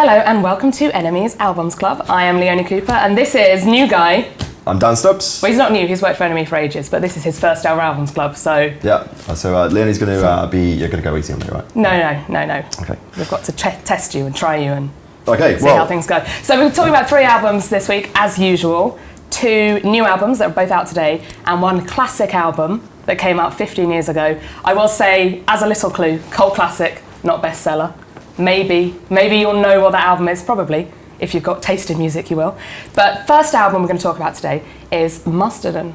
Hello and welcome to NME's Albums Club. I am Leonie Cooper and this is new guy. I'm Dan Stubbs. Well, he's not new, he's worked for NME for ages, but this is his first ever Albums Club, so... Yeah, so Leonie's going to you're going to go easy on me, right? No. Okay. We've got to test you and try you and see how things go. So we're talking about 3 albums this week, as usual. 2 new albums that are both out today, and 1 classic album that came out 15 years ago. I will say, as a little clue, cult classic, not bestseller. Maybe you'll know what that album is, probably. If you've got taste in music, you will. But first album we're going to talk about today is Mastodon.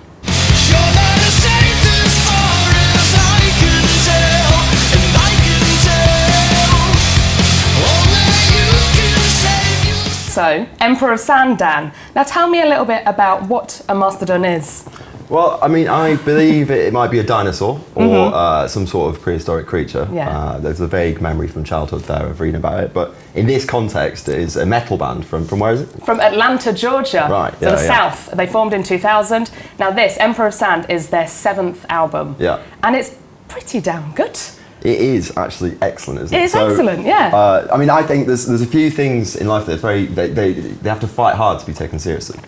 So, Emperor of Sand, Dan. Now tell me a little bit about what a Mastodon is. Well, I mean, I believe it might be a dinosaur or some sort of prehistoric creature. Yeah. There's a vague memory from childhood there of reading about it. But in this context, it is a metal band from where is it? From Atlanta, Georgia. Right, So the South. They formed in 2000. Now this, Emperor of Sand, is their 7th album. Yeah. And it's pretty damn good. It is actually excellent, isn't it? It is excellent, yeah. I mean, I think there's a few things in life that they have to fight hard to be taken seriously.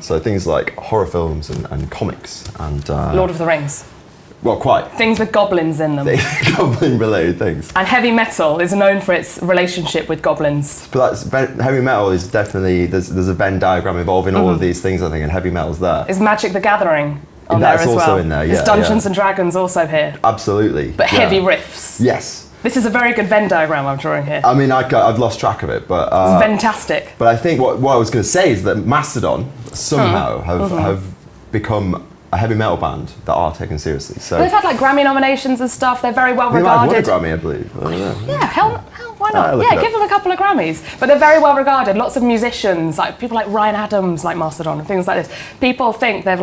So things like horror films and comics and... Lord of the Rings. Well, quite. Things with goblins in them. Goblin-related things. And heavy metal is known for its relationship with goblins. But heavy metal is definitely... There's a Venn diagram involving all of these things, I think, and heavy metal's there. Is Magic the Gathering on That's there as also well? in there, yeah. Is Dungeons and Dragons also here? Absolutely. But heavy riffs. Yes. This is a very good Venn diagram I'm drawing here. I mean, I've lost track of it, but... It's fantastic. But I think what I was going to say is that Mastodon somehow have become a heavy metal band that are taken seriously. So They've had like Grammy nominations and stuff. They're very well they might regarded. have won a Grammy, I believe. I don't know. Yeah, hell, why not? look Yeah, it up. give them a couple of Grammys. But they're very well regarded. Lots of musicians, like people like Ryan Adams, like Mastodon and things like this. People think they're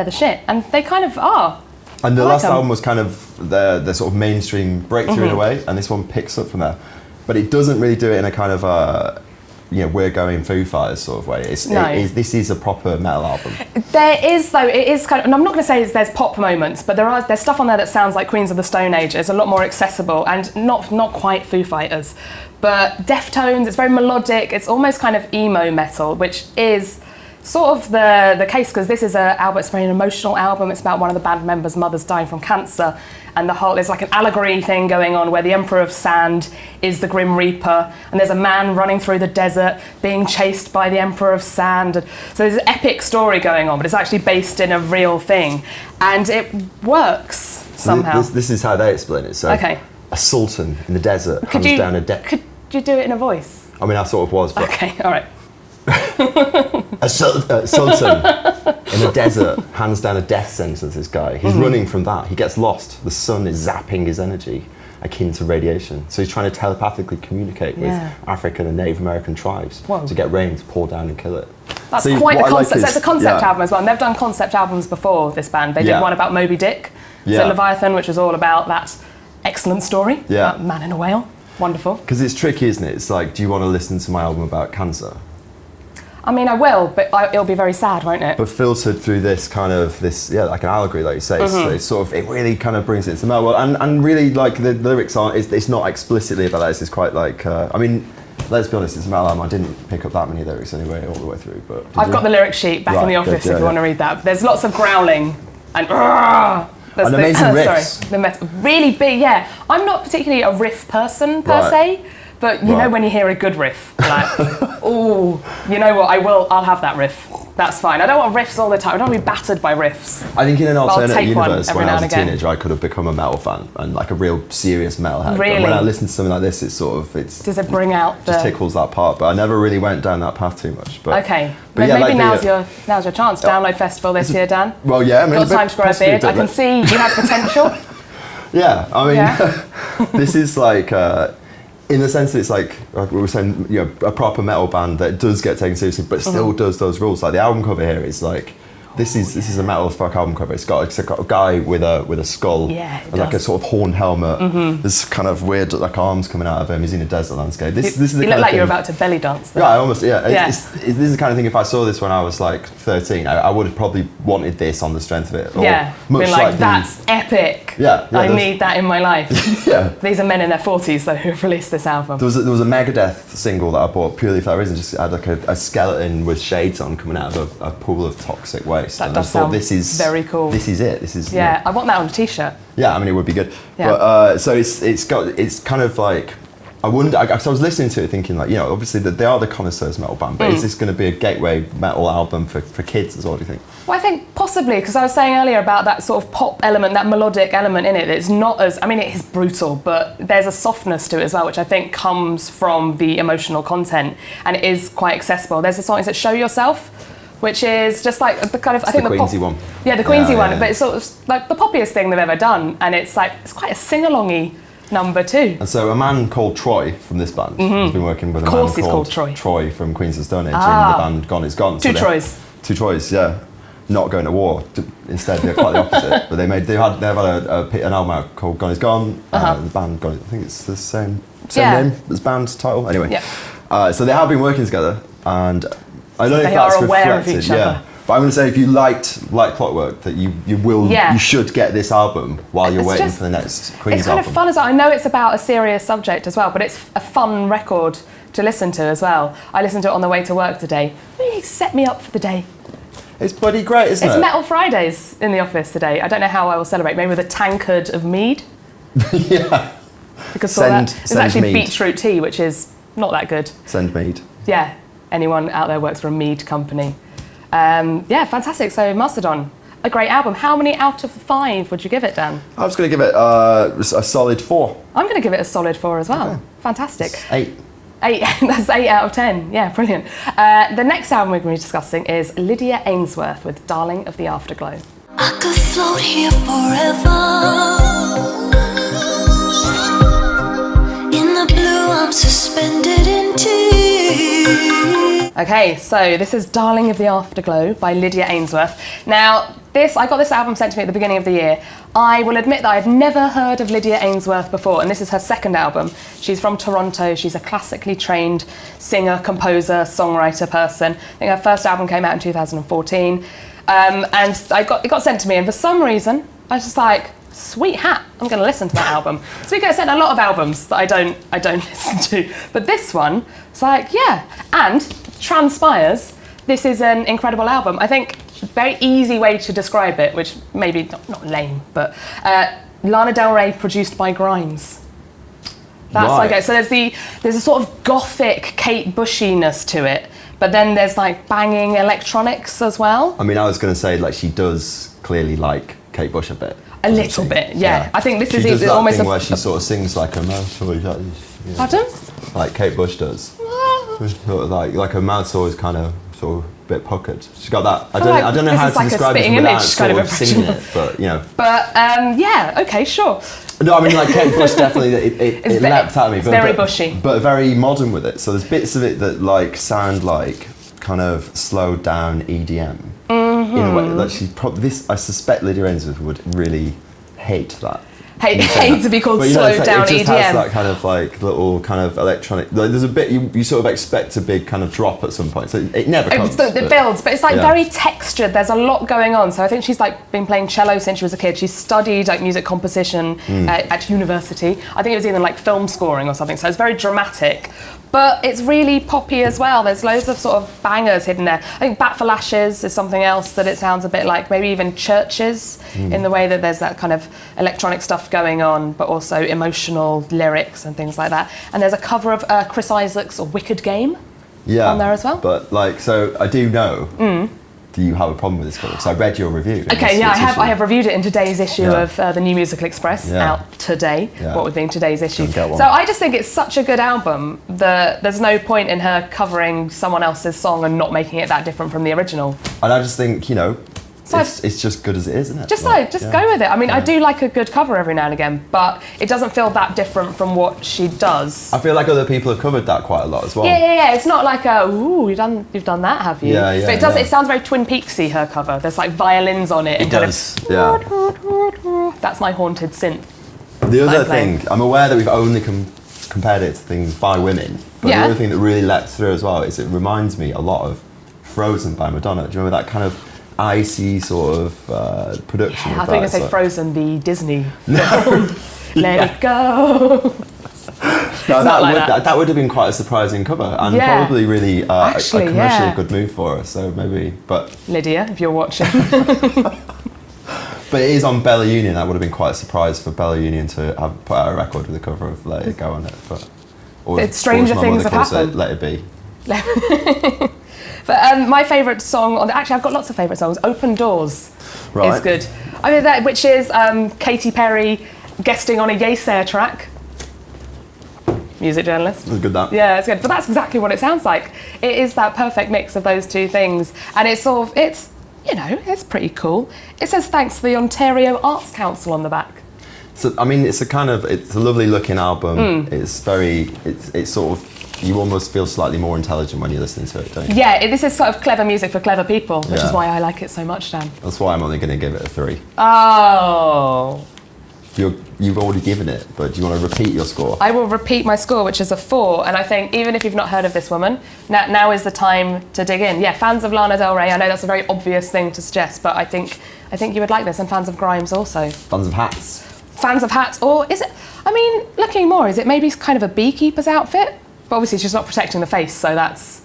the shit, and they kind of are. And the I like last them. album was kind of their sort of mainstream breakthrough in a way, and this one picks up from there. But it doesn't really do it in a kind of we're going Foo Fighters sort of way. This is a proper metal album. There is, though, it is kind of, and I'm not going to say there's pop moments, but there's stuff on there that sounds like Queens of the Stone Age. It's a lot more accessible and not quite Foo Fighters, but Deftones. It's very melodic. It's almost kind of emo metal, which is sort of the case because this is an album. It's a very emotional album. It's about one of the band members' mothers dying from cancer, and there's like an allegory thing going on where the Emperor of Sand is the Grim Reaper, and there's a man running through the desert being chased by the Emperor of Sand. And so there's an epic story going on, but it's actually based in a real thing, and it works somehow. This is how they explain it. So a sultan in the desert hands down a death. Could you do it in a voice? I mean, I sort of was, but Okay, all right. a sultan in a desert hands down a death sentence. This guy, he's running from that. He gets lost. The sun is zapping his energy, akin to radiation. So he's trying to telepathically communicate with African and Native American tribes to get rain to pour down and kill it. That's quite a concept. So it's a concept album as well. And they've done concept albums before. This band, they did one about Moby Dick, so Leviathan, which was all about that excellent story about man in a whale. Wonderful. Because it's tricky, isn't it? It's like, do you want to listen to my album about cancer? I mean, I will, but it'll be very sad, won't it? But filtered through this kind of like an allegory, like you say. So it's sort of, it really kind of brings it to the metal world, and really like the lyrics aren't. It's not explicitly about that. It's quite like. I mean, let's be honest. It's a metal album. I didn't pick up that many lyrics anyway all the way through. But I've got the lyric sheet back in the office if you want to read that. There's lots of growling and. And amazing riffs. Sorry, really big. Yeah, I'm not particularly a riff person per se. But you know when you hear a good riff, like, oh, you know what, I'll have that riff. That's fine. I don't want riffs all the time. I don't want to be battered by riffs. I think in an alternate universe, when I was a again. teenager, I could have become a metal fan and like a real serious metalhead. Really? But when I listen to something like this, does it bring out just tickles that part, but I never really went down that path too much. But, okay. But yeah, maybe now's your chance. Download Festival this year, Dan. Well, yeah. I mean, got time to grow a beard. I can see you have potential. Yeah, I mean, this is like... in the sense that it's like we were saying, a proper metal band that does get taken seriously, but still does those rules. Like the album cover here is like This is a Metal as Fuck album cover. It's got a guy with a skull, and like a sort of horn helmet. There's kind of weird like arms coming out of him. He's in a desert landscape. This is the you kind look like of you're thing, about to belly dance. There. Yeah, almost. Yeah, this is the kind of thing. If I saw this when I was like 13, I would have probably wanted this on the strength of it. Or been like that's epic. I need that in my life. These are men in their 40s though who've released this album. There was a Megadeth single that I bought purely for that reason. Just had like a skeleton with shades on coming out of a pool of toxic waste. That does sound very cool. This is it. This is I want that on a t-shirt. Yeah, I mean it would be good. But so it's kind of like I wonder. I was listening to it thinking like, you know, obviously that they are the connoisseurs metal band, but is this going to be a gateway metal album for kids as well? Do you think? Well, I think possibly, because I was saying earlier about that sort of pop element, that melodic element in it. It's not as, I mean, it is brutal, but there's a softness to it as well, which I think comes from the emotional content, and it is quite accessible. There's a song, is it Show Yourself? Which is just like the kind of, I think the Queensy one. Yeah, the Queensy one, but it's sort of like the poppiest thing they've ever done, and it's like, it's quite a sing-alongy number too. And so a man called Troy from this band has been working with a man called Troy from Queens of Stone Age in the band Gone Is Gone. Two Troys. Two Troys, yeah. Not going to war. Instead, they're quite the opposite. But they've had an album out called Gone Is Gone. The band Gone. I think it's the same name as band's title. Anyway, so they have been working together, and I don't know if that's aware reflected. Of each other. But I'm going to say, if you liked Like Clockwork, that you should get this album while you're waiting for the next Queen's album. It's kind of fun as well. I know it's about a serious subject as well, but it's a fun record to listen to as well. I listened to it on the way to work today. Really set me up for the day. It's bloody great, isn't it? It's Metal Fridays in the office today. I don't know how I will celebrate. Maybe with a tankard of mead. Yeah. Because it's actually mead. Beetroot tea, which is not that good. Send mead. Yeah. Anyone out there works for a mead company. Fantastic. So Mastodon, a great album. How many out of 5 would you give it, Dan? I was going to give it a solid 4. I'm going to give it a solid 4 as well. Okay. Fantastic. It's 8. 8. That's 8 out of 10. Yeah, brilliant. The next album we're going to be discussing is Lydia Ainsworth with Darling of the Afterglow. I could float here forever. In the blue, I'm suspended in tea. Okay, so this is Darling of the Afterglow by Lydia Ainsworth. Now, I got this album sent to me at the beginning of the year. I will admit that I had never heard of Lydia Ainsworth before, and this is her second album. She's from Toronto. She's a classically trained singer, composer, songwriter person. I think her first album came out in 2014. And it got sent to me, and for some reason, I was just like, sweet hat, I'm going to listen to that album. So we get sent a lot of albums that I don't listen to, but this one, it's like, yeah, and transpires, this is an incredible album. I think very easy way to describe it, which maybe not lame, but Lana Del Rey produced by Grimes. That's right. Like it. So there's a sort of gothic Kate Bushiness to it, but then there's like banging electronics as well. I mean, I was going to say like she does clearly like Kate Bush a bit. A little bit, yeah. I think this she is does that almost thing where she sort of sings like a mouse. Pardon? Like Kate Bush does. Sort of like her mouth's always kind of sort of a bit puckered. She's got that. I don't know how to describe it without sort of singing it, but you know. But okay, sure. No, I mean like Kate Bush definitely. It leapt at me. It's very bushy, but very modern with it. So there's bits of it that like sound like kind of slowed down EDM. In a way that she I suspect Lydia Ainsworth would really hate that. Hate to be called slowed down EDM. It just has that kind of like little kind of electronic. Like, there's a bit you sort of expect a big kind of drop at some point. So it never comes. It builds, but it's like very textured. There's a lot going on. So I think she's like been playing cello since she was a kid. She studied like music composition at university. I think it was even like film scoring or something. So it's very dramatic. But it's really poppy as well. There's loads of sort of bangers hidden there. I think Bat for Lashes is something else that it sounds a bit like, maybe even Churches, in the way that there's that kind of electronic stuff going on, but also emotional lyrics and things like that. And there's a cover of Chris Isaak's Wicked Game on there as well. But like, so I do know. Do you have a problem with this cover? Because I read your review. Okay, I have reviewed it in today's issue of the New Musical Express, out today, what would be in today's issue. So I just think it's such a good album that there's no point in her covering someone else's song and not making it that different from the original. And I just think, you know, So it's just good as it is, isn't it? Just go with it. I mean, I do like a good cover every now and again, but it doesn't feel that different from what she does. I feel like other people have covered that quite a lot as well. Yeah. It's not like ooh, you've done that, have you? Yeah. But it does. It sounds very Twin Peaksy, her cover. There's like violins on it. It does. Yeah. That's my haunted synth. The other thing, I'm aware that we've only compared it to things by women, but the other thing that really leapt through as well is it reminds me a lot of Frozen by Madonna. Do you remember that kind of icy sort of production? Yeah, I think I say Frozen, the Disney film. Let it go. No, that would have been quite a surprising cover and probably really a commercially good move for us. So maybe, but Lydia, if you're watching. But it is on Bella Union. That would have been quite a surprise for Bella Union to have put out a record with a cover of Let It Go on it. But stranger things have happened. Let It Be. But my favourite song actually I've got lots of favourite songs. Open Doors is good. I mean which is Katy Perry guesting on a Yesair track. Music journalist. It's good that. Yeah, it's good. But that's exactly what it sounds like. It is that perfect mix of those two things, and it's it's pretty cool. It says thanks to the Ontario Arts Council on the back. So I mean, it's a lovely looking album. It's sort of, you almost feel slightly more intelligent when you listen to it, don't you? Yeah, this is sort of clever music for clever people, which is why I like it so much, Dan. That's why I'm only going to give it a 3. Oh. You've already given it, but do you want to repeat your score? I will repeat my score, which is a 4, and I think even if you've not heard of this woman, now is the time to dig in. Yeah, fans of Lana Del Rey, I know that's a very obvious thing to suggest, but I think you would like this, and fans of Grimes also. Fans of hats. Fans of hats, or is it, I mean, looking more, is it maybe kind of a beekeeper's outfit? But obviously she's not protecting the face, so that's...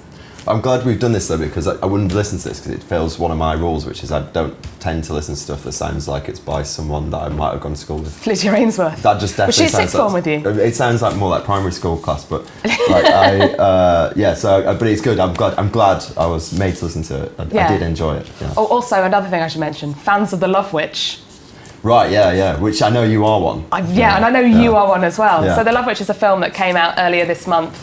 I'm glad we've done this though, because I wouldn't listen to this because it fails one of my rules, which is I don't tend to listen to stuff that sounds like it's by someone that I might have gone to school with. Lydia Ainsworth. That just definitely was she at sounds sixth form with you? It sounds like more like primary school class, but but it's good. I'm glad I was made to listen to it. I did enjoy it. Yeah. Oh, also another thing I should mention: fans of The Love Witch. Right, yeah, which I know you are one. And I know you are one as well. Yeah. So The Love Witch is a film that came out earlier this month,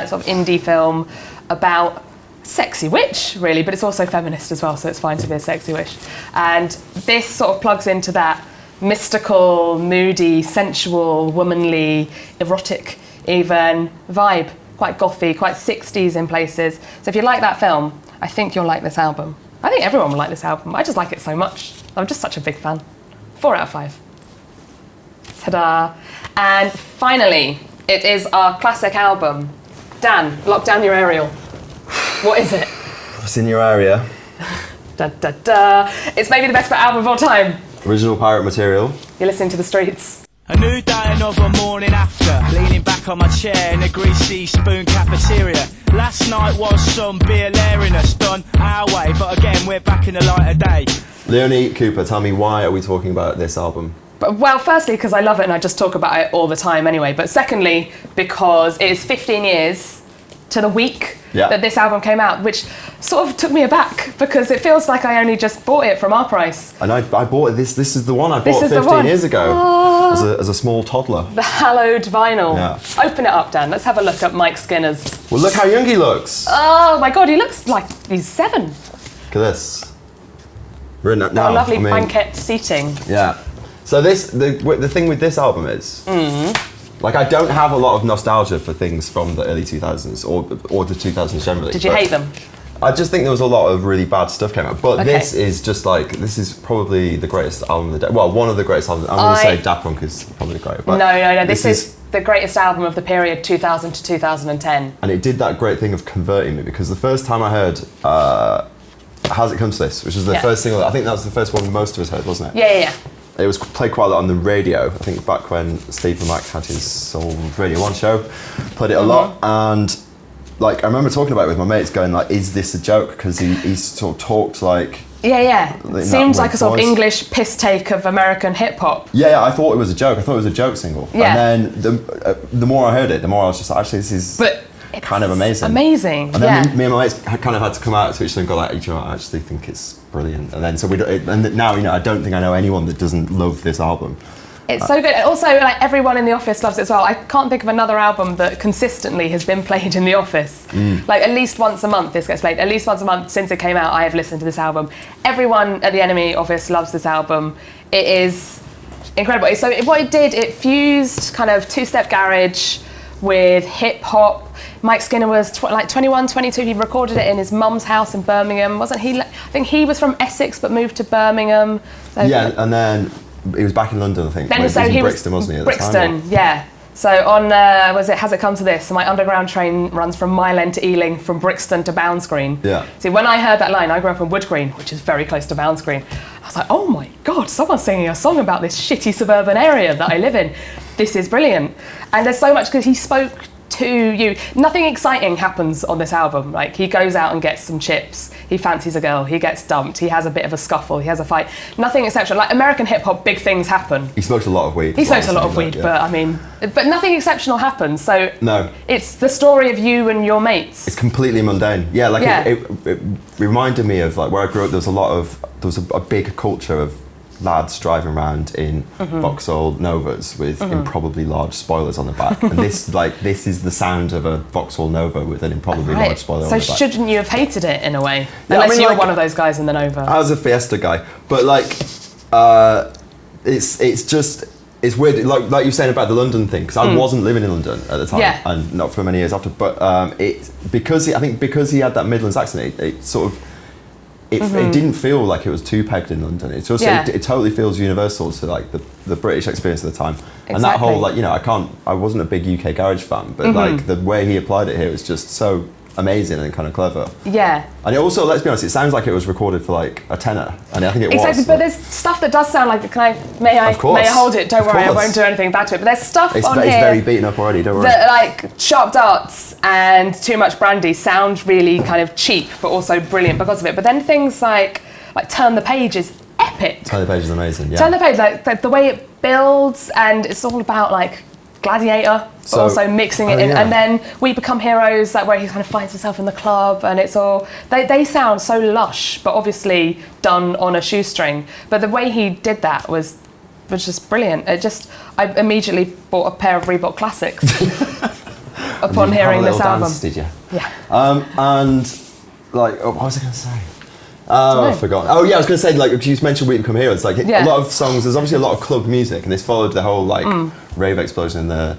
sort of indie film about sexy witch, really, but it's also feminist as well, so it's fine to be a sexy witch. And this sort of plugs into that mystical, moody, sensual, womanly, erotic even vibe. Quite gothy, quite 60s in places. So if you like that film, I think you'll like this album. I think everyone will like this album. I just like it so much. I'm just such a big fan. 4 out of 5. Ta-da. And finally, it is our classic album. Dan, lock down your aerial. What is it? What's in your area? Da, da, da. It's maybe the best album of all time. Original pirate material. You're listening to The Streets. A new day, another morning after, leaning back on my chair in a greasy spoon cafeteria. Last night was some beer lariness done our way, but again we're back in the light of day. Leonie Cooper, tell me, why are we talking about this album? Well, firstly, because I love it and I just talk about it all the time anyway. But secondly, because it is 15 years to the week that this album came out, which sort of took me aback because it feels like I only just bought it from our price. And I bought it, this is the one I bought 15 years ago as a small toddler. The hallowed vinyl. Yeah. Open it up, Dan. Let's have a look at Mike Skinner's. Well, look how young he looks. Oh my God, he looks like he's 7. Look at this. Written up now. Lovely banquet seating. Yeah. So the thing with this album is, like, I don't have a lot of nostalgia for things from the early 2000s or the 2000s generally. Did you hate them? I just think there was a lot of really bad stuff came out. But this is just like, this is probably the greatest album of the day. Well, one of the greatest albums. I'm going to say Daft Punk is probably great. But no. This is the greatest album of the period 2000 to 2010. And it did that great thing of converting me, because the first time I heard How's It Come to This, which was the first single, I think that was the first one most of us heard, wasn't it? Yeah. It was played quite a lot on the radio. I think back when Steve Mac had his Soul Radio 1 show, played it a lot. And like, I remember talking about it with my mates, going like, is this a joke? Because he sort of talked like... Yeah. Seems like a sort of English piss take of American hip hop. Yeah, I thought it was a joke. I thought it was a joke single. Yeah. And then the more I heard it, the more I was just like, actually, this is kind of amazing. Amazing. And then me and my mates kind of had to come out to each other and go like, you know, I actually think it's brilliant. And then now, you know, I don't think I know anyone that doesn't love this album. It's so good. Also, like, everyone in the office loves it as well. I can't think of another album that consistently has been played in the office. Like, at least once a month this gets played. At least once a month since it came out, I have listened to this album. Everyone at the NME office loves this album. It is incredible. So what it did, it fused kind of two-step garage with hip-hop. Mike Skinner was 21, 22. He recorded it in his mum's house in Birmingham. Wasn't he? I think he was from Essex but moved to Birmingham. So and then he was back in London, I think. Then he was in Brixton, wasn't he, at the time? Brixton, yeah. So on, Has It Come to This? So my underground train runs from Mile End to Ealing, from Brixton to Bounds Green. Yeah. See, when I heard that line, I grew up in Wood Green, which is very close to Bounds Green. I was like, oh my God, someone's singing a song about this shitty suburban area that I live in. This is brilliant. And there's so much, because he spoke to you. Nothing exciting happens on this album. Like, he goes out and gets some chips, he fancies a girl, he gets dumped, he has a bit of a scuffle, he has a fight. Nothing exceptional. Like, American hip hop, big things happen. He smokes a lot of weed. He smokes a lot of weed, but nothing exceptional happens. So no, it's the story of you and your mates. It's completely mundane. Yeah, like it reminded me of, like, where I grew up. There was a big culture of lads driving around in Vauxhall Novas with improbably large spoilers on the back, and this is the sound of a Vauxhall Nova with an improbably large spoiler on the back. So shouldn't you have hated it in a way? Yeah, Unless you were one of those guys in the Nova. I was a Fiesta guy, but like, it's weird. Like you were saying about the London thing, because I wasn't living in London at the time, and not for many years after. But I think because he had that Midlands accent, it sort of. It didn't feel like it was too pegged in London. It totally feels universal to, like, the British experience at the time. Exactly. And that whole, like, I wasn't a big UK garage fan, but like the way he applied it here was just so amazing and kind of clever. Yeah. And it also, let's be honest, it sounds like it was recorded for like a tenner, and I think it was. Exactly, but there's stuff that does sound like, may I hold it? Don't worry, I won't do anything bad to it. But there's stuff on here. It's very beaten up already, don't worry. That, like, Sharp Darts and Too Much Brandy sound really kind of cheap, but also brilliant because of it. But then things like Turn the Page is epic. Turn the Page is amazing, yeah. Turn the Page, like the way it builds, and it's all about, like, Gladiator, but also mixing it in. Yeah. And then We Become Heroes, like, where he kind of finds himself in the club, and it's all, they sound so lush, but obviously done on a shoestring. But the way he did that was just brilliant. I immediately bought a pair of Reebok Classics upon hearing this album. Dance, did you? Yeah. And, like, what was I going to say? Oh, I forgot. Oh, yeah, I was going to say, like, because you mentioned We Become Heroes, like, a lot of songs, there's obviously a lot of club music, and this followed the whole, like, rave explosion in the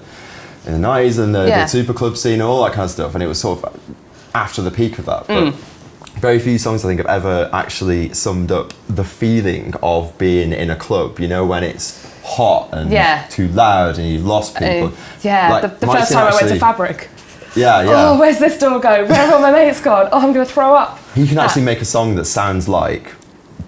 90s, and the super club scene, all that kind of stuff, and it was sort of after the peak of that. But very few songs, I think, have ever actually summed up the feeling of being in a club, when it's hot and too loud and you've lost people. Like, the first time I went to Fabric. Yeah. Oh, where's this door go? Where have all my mates gone? Oh, I'm going to throw up. He can actually make a song that sounds like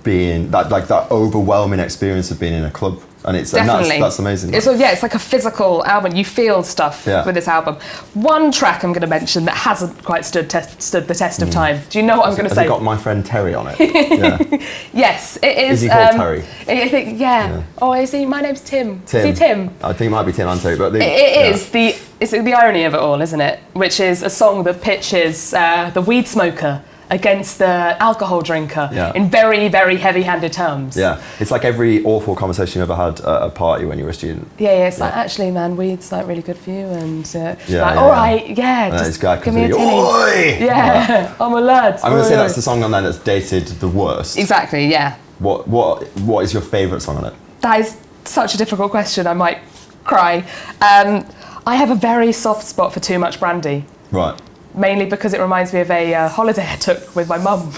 being that overwhelming experience of being in a club, and it's definitely and that's amazing. It's like a physical album. You feel stuff with this album. One track I'm going to mention that hasn't quite stood the test of time. Do you know what I'm going to say? Has it got My Friend Terry on it? Yeah. Yes, it is. Is he called Terry? I think, yeah. Oh, is he? My name's Tim. Is he Tim? I think it might be Tim and Terry, but it's the irony of it all, isn't it? Which is a song that pitches the weed smoker against the alcohol drinker in very, very heavy-handed terms. Yeah, it's like every awful conversation you ever had at a party when you were a student. Yeah, it's like, actually, man, weed's like really good for you, and all right, just give me a tinny. Yeah, I'm a lad. I'm going to say that's the song on there that's dated the worst. Exactly, yeah. What is your favourite song on it? That is such a difficult question, I might cry. I have a very soft spot for Too Much Brandy. Right. Mainly because it reminds me of a holiday I took with my mum,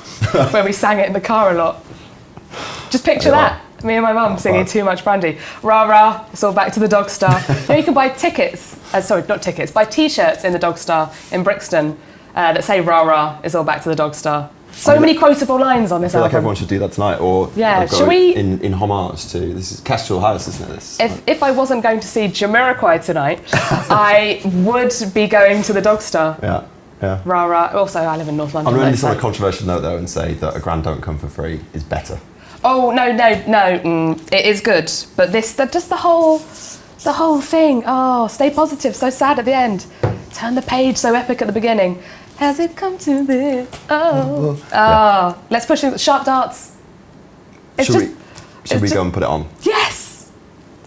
where we sang it in the car a lot. Just picture that, me and my mum singing Too Much Brandy. Rah rah, it's all back to the Dog Star. You can buy buy T-shirts in the Dog Star in Brixton that say rah rah, it's all back to the Dog Star. So many quotable lines on this album. I feel like everyone should do that tonight, or should we in homage to this is Kestrel House, isn't it? If I wasn't going to see Jamiroquai tonight, I would be going to the Dog Star. Yeah. Rah rah. Also, I live in North London. I'm going to on a controversial note though and say that A Grand Don't Come for Free is better. Oh no! It is good, but just the whole thing. Oh, stay positive. So sad at the end. Turn the page. So epic at the beginning. Has it come to this? Oh. Let's push it. Sharp Darts. Should we go and put it on? Yes.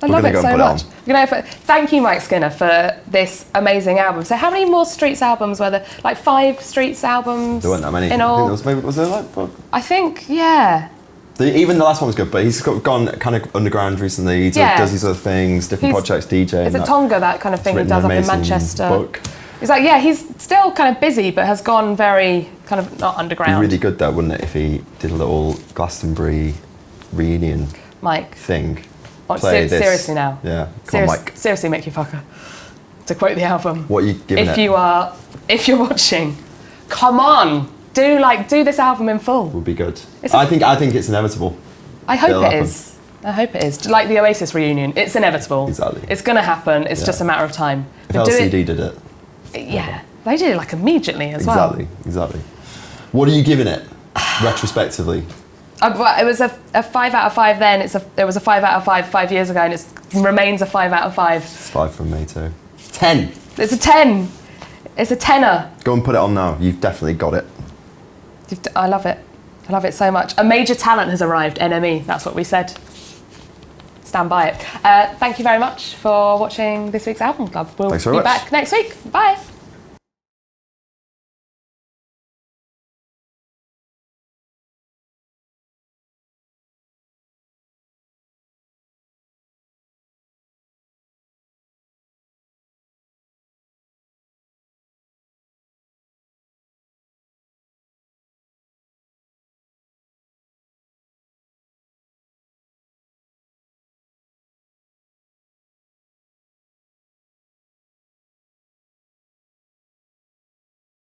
I love it so much. Thank you, Mike Skinner, for this amazing album. So how many more Streets albums were there? Like 5 Streets albums? There weren't that many. In all? Was there like 4? I think, yeah. Even the last one was good, but he's gone kind of underground recently. He does these other things, different projects, DJ. Is it Tonga, that kind of thing he does up in Manchester? Book. He's like, yeah, he's still kind of busy, but has gone very kind of not underground. It'd be really good though, wouldn't it, if he did a little Glastonbury reunion thing. Seriously now. Yeah, come on, Mike. Seriously, make you fucker. To quote the album. What are you giving it? If you're watching, come on, do this album in full. Would be good. I think it's inevitable. I hope it is. I hope it is. Like the Oasis reunion, it's inevitable. Exactly. It's going to happen. It's just a matter of time. If LCD did it. Yeah, they did it like immediately as well. Exactly. What are you giving it, retrospectively? It was a 5 out of 5 then. It was a 5 out of 5 years ago, and it remains a 5 out of 5. It's 5 from me too. 10. It's a 10. It's a tenner. Go and put it on now. You've definitely got it. I love it. I love it so much. A major talent has arrived. NME. That's what we said. Stand by it. Thank you very much for watching this week's Album Club. We'll be back next week. Bye.